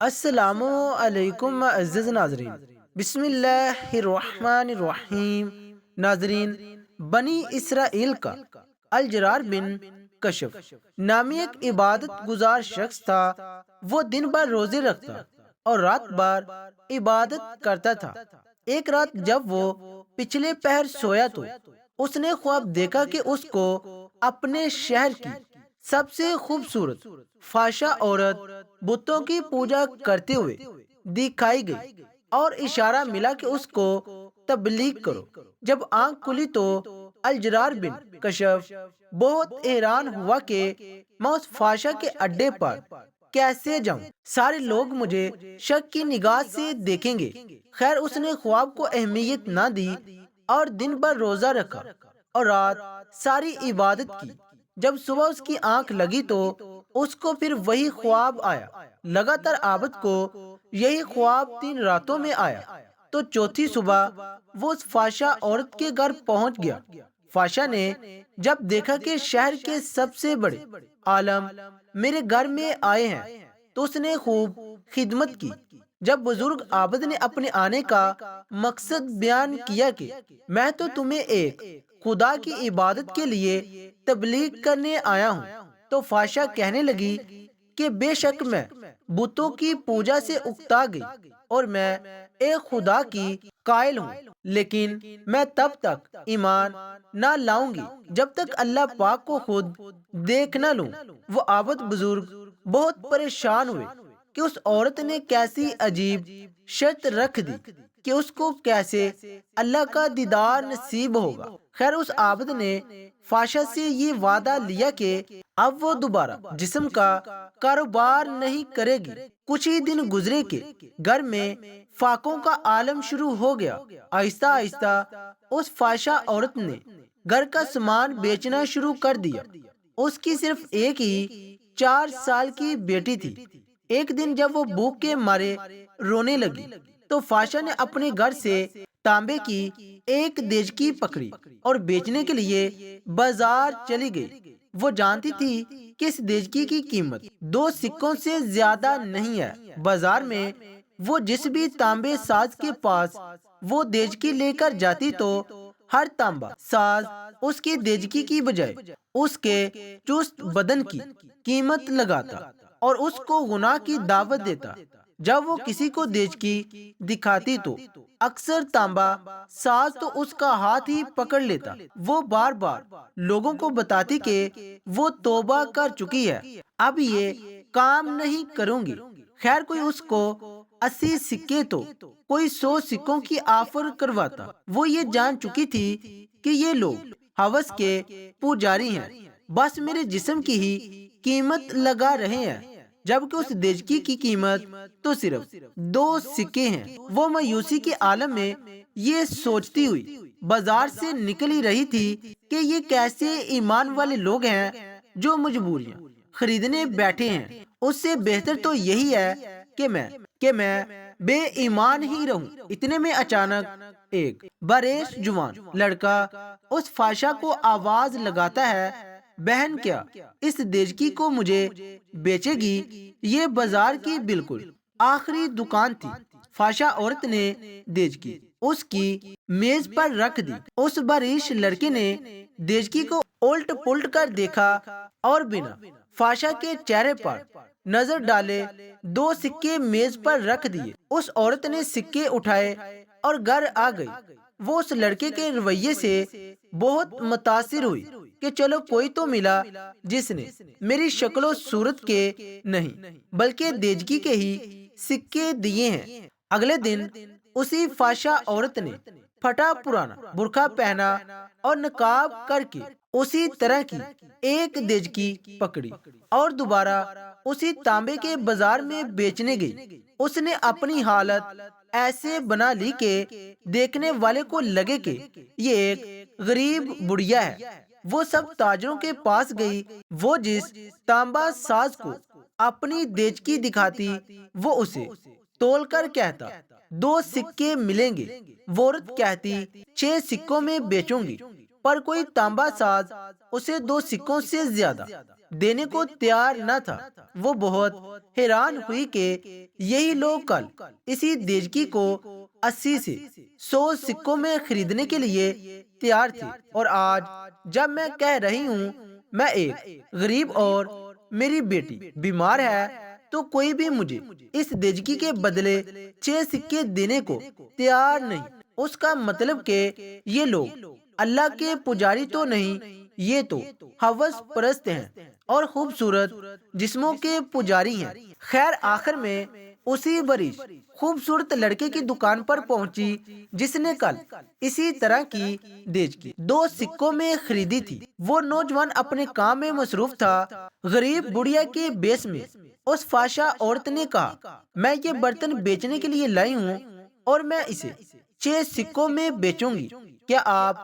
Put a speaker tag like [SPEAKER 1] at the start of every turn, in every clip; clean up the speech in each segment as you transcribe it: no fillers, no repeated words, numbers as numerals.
[SPEAKER 1] السلام علیکم عزیز ناظرین، بسم اللہ الرحمن الرحیم۔ ناظرین، بنی اسرائیل کا الجرار بن کشف نامی ایک عبادت گزار شخص تھا۔ وہ دن بھر روزے رکھتا اور رات بھر عبادت کرتا تھا۔ ایک رات جب وہ پچھلے پہر سویا تو اس نے خواب دیکھا کہ اس کو اپنے شہر کی سب سے خوبصورت فحشہ عورت بتوں کی پوجا کرتے ہوئے دکھائی گئی اور اشارہ ملا کہ اس کو تبلیغ کرو۔ جب آنکھ کھلی تو الجرار بن کشف بہت حیران ہوا کہ میں اس فحشہ کے اڈے پر کیسے جاؤں؟ سارے لوگ مجھے شک کی نگاہ سے دیکھیں گے۔ خیر، اس نے خواب کو اہمیت نہ دی اور دن بھر روزہ رکھا اور رات ساری عبادت کی۔ جب صبح اس کی آنکھ لگی تو اس کو پھر وہی خواب آیا۔ لگاتار عابد کو یہی خواب 3 راتوں میں آیا تو چوتھی صبح وہ اس فحشہ عورت کے گھر پہنچ گیا۔ فحشہ نے جب دیکھا کہ شہر کے سب سے بڑے عالم میرے گھر میں آئے ہیں تو اس نے خوب خدمت کی۔ جب بزرگ عابد نے اپنے آنے کا مقصد بیان کیا کہ میں تو تمہیں ایک خدا کی عبادت کے لیے تبلیغ کرنے آیا ہوں، تو فحشہ کہنے لگی کہ بے شک میں بتوں کی پوجا سے اکتا گئی اور میں ایک خدا کی قائل ہوں، لیکن میں تب تک ایمان نہ لاؤں گی جب تک اللہ پاک کو خود دیکھ نہ لوں۔ وہ عابد بزرگ بہت پریشان ہوئے کہ اس عورت نے کیسی عجیب شرط رکھ دی کہ اس کو کیسے اللہ کا دیدار نصیب ہوگا۔ خیر، اس عابد نے فحشہ سے یہ وعدہ لیا کہ اب وہ دوبارہ جسم کا کاروبار نہیں کرے گی۔ کچھ ہی دن گزرے کہ گھر میں فاقوں کا عالم شروع ہو گیا۔ آہستہ آہستہ اس فحشہ عورت نے گھر کا سامان بیچنا شروع کر دیا۔ اس کی صرف ایک ہی 4 سال کی بیٹی تھی۔ ایک دن جب وہ بھوک کے مارے رونے لگی تو فحشہ نے اپنے گھر سے تانبے کی ایک دیچکی پکڑی اور بیچنے کے لیے بازار چلی گئی۔ وہ جانتی تھی کہ اس دیچکی کی قیمت 2 سکوں سے زیادہ نہیں ہے۔ بازار میں وہ جس بھی تانبے ساز کے پاس وہ دیچکی لے کر جاتی تو ہر تانبا ساز اس کی دیچکی کی بجائے اس کے چست بدن کی قیمت لگاتا اور اس کو گناہ کی دعوت دیتا۔ جب وہ کسی کو دیچکی دکھاتی تو اکثر تانبا ساز تو اس کا ہاتھ ہی پکڑ لیتا۔ وہ بار بار لوگوں کو بتاتی کہ وہ توبہ کر چکی ہے، اب یہ کام نہیں کروں گی۔ خیر، کوئی اس کو 80 سکے تو کوئی 100 سکوں کی آفر کرواتا۔ وہ یہ جان چکی تھی کہ یہ لوگ ہوس کے پجاری ہیں، بس میرے جسم کی ہی قیمت لگا رہے ہیں، جبکہ اس دیچکی کی قیمت تو صرف 2 سکے ہیں۔ وہ مایوسی کے عالم میں یہ سوچتی ہوئی بازار سے نکل ہی رہی تھی کہ یہ کیسے ایمان والے لوگ ہیں جو مجبوریاں خریدنے بیٹھے ہیں۔ اس سے بہتر تو یہی ہے کہ میں بے ایمان ہی رہوں۔ اتنے میں اچانک ایک بریش جوان لڑکا اس فحشہ کو آواز لگاتا ہے، بہن کیا اس دیچکی کو مجھے بیچے گی؟ یہ بازار کی بالکل آخری دکان تھی۔ فحشہ عورت نے دیچکی اس کی میز پر رکھ دی۔ اس بریش لڑکے نے دیچکی کو الٹ پلٹ کر دیکھا اور بنا فحشہ کے چہرے پر نظر ڈالے 2 سکے میز پر رکھ دیے۔ اس عورت نے سکے اٹھائے اور گھر آ گئی۔ وہ اس لڑکے کے رویے سے بہت متاثر ہوئی کہ چلو کوئی تو ملا جس نے میری شکل و صورت کے نہیں بلکہ دیچکی کے ہی سکے دیے ہیں۔ اگلے دن اسی فحشہ عورت نے پھٹا پرانا برقع پہنا اور نقاب کر کے اسی طرح کی ایک دیچکی پکڑی اور دوبارہ اسی تانبے کے بازار میں بیچنے گئی۔ اس نے اپنی حالت ایسے بنا لی کہ دیکھنے والے کو لگے کہ یہ ایک غریب بڑھیا ہے۔ وہ سب تاجروں کے پاس گئی۔ وہ جس تانبا ساز کو اپنی دیچکی دکھاتی وہ اسے تول کر کہتا 2 سکے ملیں گے۔ وہ عورت کہتی 6 سکوں میں بیچوں گی، پر کوئی تانبا ساز اسے 2 سکوں سے زیادہ دینے کو تیار نہ تھا۔ وہ بہت حیران ہوئی کہ یہی لوگ کل اسی دیجکی کو 80 سے 100 سکوں میں خریدنے کے لیے تیار تھے، اور آج جب میں کہہ رہی ہوں میں ایک غریب اور میری بیٹی بیمار ہے تو کوئی بھی مجھے اس دیجکی کے بدلے 6 سکے دینے کو تیار نہیں، اس کا مطلب کہ یہ لوگ اللہ کے پجاری تو نہیں، یہ تو ہوس پرست ہیں اور خوبصورت جسموں کے پجاری ہیں۔ خیر آخر میں اسی بریش خوبصورت لڑکے کی دکان پر پہنچی جس نے کل اسی طرح کی دیجکی 2 سکوں میں خریدی تھی۔ وہ نوجوان اپنے کام میں مصروف تھا۔ غریب بڑھیا کے بیس میں اس فاشا عورت نے کہا، میں یہ برتن بیچنے کے لیے لائی ہوں اور میں اسے 6 سکوں میں بیچوں گی، کیا آپ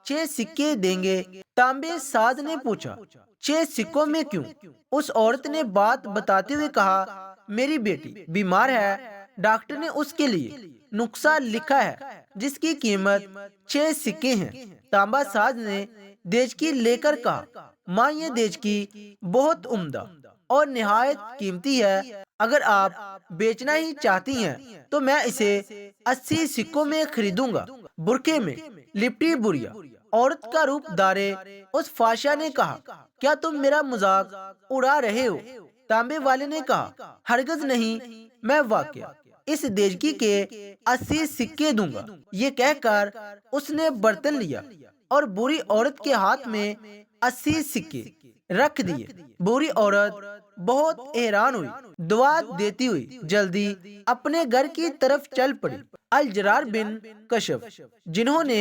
[SPEAKER 1] 6 سکے دیں گے؟ تانبے ساز نے پوچھا، 6 سکوں میں کیوں؟ اس عورت نے بات بتاتے ہوئے کہا، میری بیٹی بیمار ہے، ڈاکٹر نے اس کے لیے نسخہ لکھا ہے جس کی قیمت 6 سکے ہیں۔ تانبا ساز نے دیجکی لے کر کہا، ماں یہ دیجکی بہت عمدہ اور نہایت قیمتی ہے، اگر آپ بیچنا ہی چاہتی ہیں تو میں اسے 80 سکوں میں خریدوں گا۔ برقعے میں لپٹی بڑھیا عورت کا روپ دارے اس فاشا نے کہا، کیا تم میرا مذاق اڑا رہے ہو؟ تانبے والے نے کہا، ہرگز نہیں، میں واقعہ اس دیجکی کے 80 سکے دوں گا۔ یہ کہہ کر اس نے برتن لیا اور بوڑھی عورت کے ہاتھ میں 80 سکے رکھ دیے۔ بوڑھی عورت بہت حیران ہوئی، دعا دیتی ہوئی جلدی اپنے گھر کی طرف چل پڑی۔ الجرار بن کشف، جنہوں نے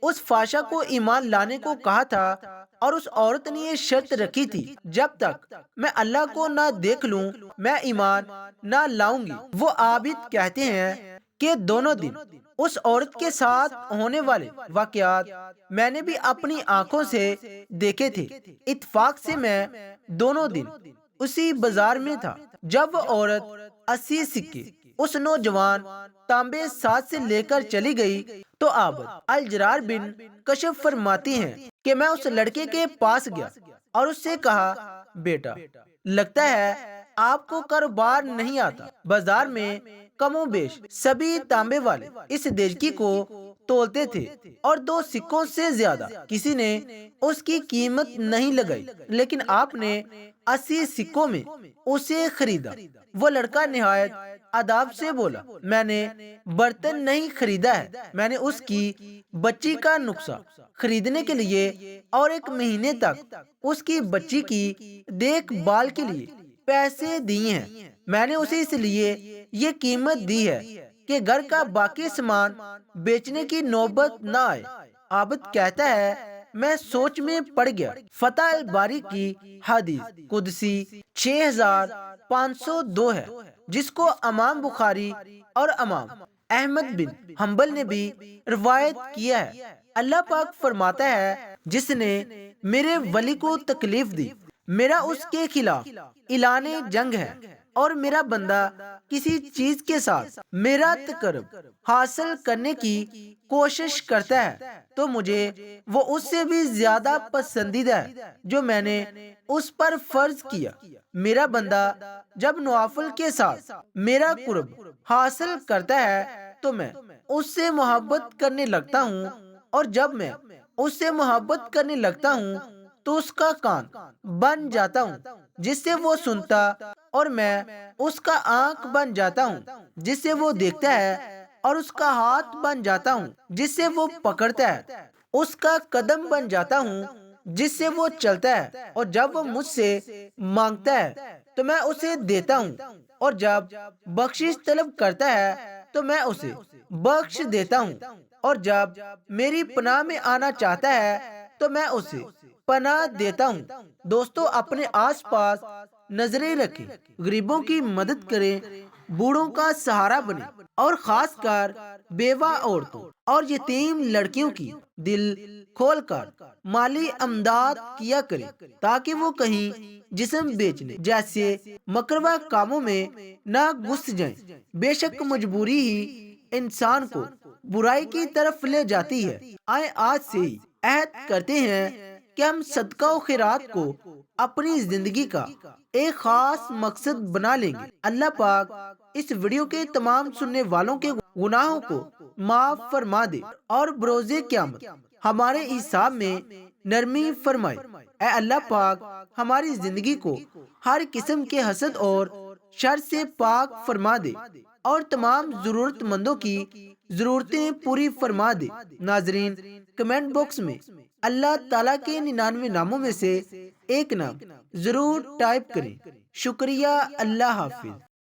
[SPEAKER 1] اس فاشا کو ایمان لانے کو کہا تھا، اور اس عورت نے یہ شرط رکھی تھی، جب تک میں اللہ کو نہ دیکھ لوں میں ایمان نہ لاؤں گی، وہ عابد کہتے ہیں کہ دونوں دن اس عورت کے ساتھ ہونے والے واقعات میں نے بھی اپنی آنکھوں سے دیکھے تھے۔ اتفاق سے میں دونوں دن اسی بازار میں تھا جب وہ عورت 80 سکے اس نوجوان تانبے ساز سے لے کر چلی گئی تو عابد الجرار بن کشف فرماتی ہیں کہ میں اس لڑکے کے پاس گیا اور اس سے کہا، بیٹا لگتا ہے آپ کو کاروبار نہیں آتا۔ بازار میں کم و بیش سبھی تانبے والے اس دیجکی کو تولتے تھے اور 2 سکوں سے زیادہ کسی نے اس کی قیمت نہیں لگائی، لیکن آپ نے 80 سکوں میں اسے خریدا۔ وہ لڑکا نہایت ادب سے بولا، میں نے برتن نہیں خریدا ہے، میں نے اس کی بچی کا نسخہ خریدنے کے لیے اور 1 مہینے تک اس کی بچی کی دیکھ بھال کے لیے پیسے دیے ہیں۔ میں نے اسے اس لیے یہ قیمت دی ہے کہ گھر کا باقی سامان بیچنے کی نوبت نہ آئے۔ عابد کہتا ہے، میں سوچ میں پڑ گیا۔ فتح الباری کی حدیث قدسی 6502 ہے، جس کو امام بخاری اور امام احمد بن حنبل نے بھی روایت کیا ہے۔ اللہ پاک فرماتا ہے، جس نے میرے ولی کو تکلیف دی میرا اس کے خلاف اعلان جنگ ہے، اور میرا بندہ کسی چیز کے ساتھ میرا تقرب حاصل کرنے کی کوشش کرتا ہے تو مجھے وہ اس سے بھی زیادہ پسندیدہ ہے جو میں نے اس پر فرض کیا۔ میرا بندہ جب نوافل کے ساتھ میرا قرب حاصل کرتا ہے تو میں اس سے محبت کرنے لگتا ہوں، اور جب میں اس سے محبت کرنے لگتا ہوں تو اس کا کان بن جاتا ہوں جس سے وہ سنتا، اور میں اس کا آنکھ بن جاتا ہوں جس سے وہ دیکھتا ہے، اور اس کا ہاتھ بن جاتا ہوں جس سے وہ پکڑتا ہے، اس کا قدم بن جاتا ہوں جس سے وہ چلتا ہے، اور جب وہ مجھ سے مانگتا ہے تو میں اسے دیتا ہوں، اور جب بخشش طلب کرتا ہے تو میں اسے بخش دیتا ہوں، اور جب میری پناہ میں آنا چاہتا ہے تو میں اسے پناہ دیتا ہوں۔ دوستو، اپنے آس پاس نظریں رکھیں، غریبوں کی مدد کریں، بوڑھوں کا سہارا بنیں، اور خاص کر بیوہ عورتوں اور یتیم لڑکیوں کی دل کھول کر مالی امداد کیا کریں تاکہ وہ کہیں جسم بیچنے جیسے مکروہ کاموں میں نہ گھس جائیں۔ بے شک مجبوری ہی انسان کو برائی کی طرف لے جاتی ہے۔ آئیں آج سے ہی عہد کرتے ہیں کہ ہم صدقہ و خیرات کو اپنی زندگی کا ایک خاص مقصد بنا لیں گے۔ اللہ پاک اس ویڈیو کے تمام سننے والوں کے گناہوں کو معاف فرما دے اور بروز قیامت ہمارے حساب میں نرمی فرمائے۔ اے اللہ پاک ہماری زندگی کو ہر قسم کے حسد اور شر سے پاک فرما دے اور تمام ضرورت مندوں کی ضرورتیں پوری فرما دے۔ ناظرین، کمنٹ باکس میں اللہ تعالیٰ کے 99 ناموں میں سے ایک نام ضرور ٹائپ کریں۔ شکریہ۔ اللہ حافظ۔